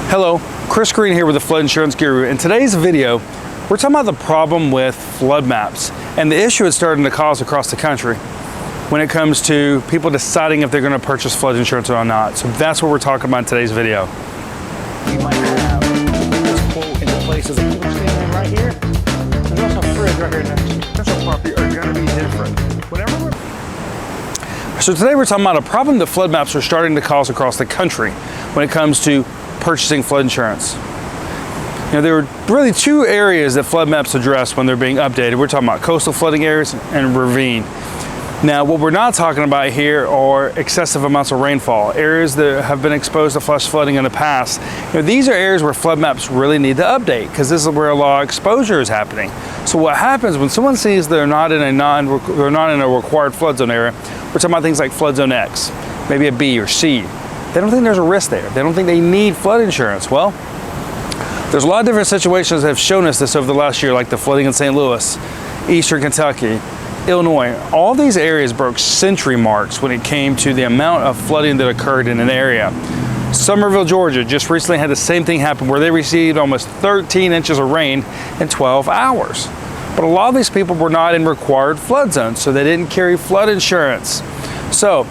Hello, Chris Green here with the Flood Insurance Guru. In today's video, we're talking about the problem with flood maps and the issue it's starting to cause across the country when it comes to people deciding if they're going to purchase flood insurance or not. So that's what we're talking about in today's video. You might have this quote in the places that we're standing right here. There's also a fridge right here next to me. Commercial property are going to be different. So today we're talking about a problem that flood maps are starting to cause across the country when it comes to purchasing flood insurance. There are really two areas that flood maps address when they're being updated. We're talking about coastal flooding areas and ravine. Now, what we're not talking about here are excessive amounts of rainfall, areas that have been exposed to flash flooding in the past. These are areas where flood maps really need to update because this is where a lot of exposure is happening. So what happens when someone sees they're not in a required flood zone area, we're talking about things like flood zone X, maybe a B or C. They don't think there's a risk there. They don't think they need flood insurance. Well, there's a lot of different situations that have shown us this over the last year, like the flooding in St. Louis, Eastern Kentucky, Illinois. All these areas broke century marks when it came to the amount of flooding that occurred in an area. Summerville, Georgia just recently had the same thing happen where they received almost 13 inches of rain in 12 hours. But a lot of these people were not in required flood zones, so they didn't carry flood insurance. So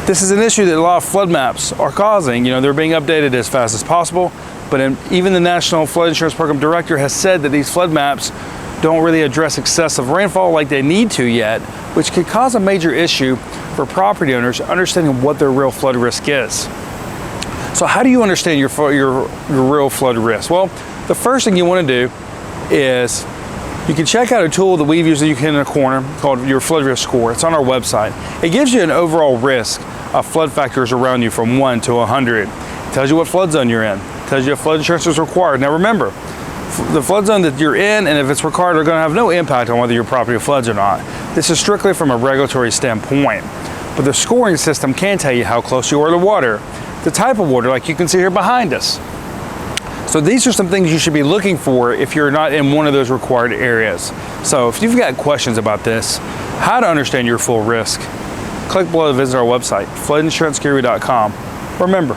this is an issue that a lot of flood maps are causing. They're being updated as fast as possible, but even the National Flood Insurance Program Director has said that these flood maps don't really address excessive rainfall like they need to yet, which could cause a major issue for property owners understanding what their real flood risk is. So how do you understand your real flood risk? Well, the first thing you want to do is you can check out a tool that we've used that you can in a corner called your flood risk score. It's on our website. It gives you an overall risk of flood factors around you from 1 to 100. It tells you what flood zone you're in. It tells you if flood insurance is required. Now remember, the flood zone that you're in and if it's required are going to have no impact on whether your property floods or not. This is strictly from a regulatory standpoint. But the scoring system can tell you how close you are to water, the type of water, like you can see here behind us. So these are some things you should be looking for if you're not in one of those required areas. So if you've got questions about this, how to understand your full risk, click below to visit our website, floodinsuranceguru.com. Remember,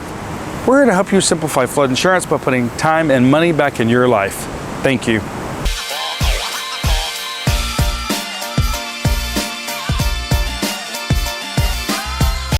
we're here to help you simplify flood insurance by putting time and money back in your life. Thank you.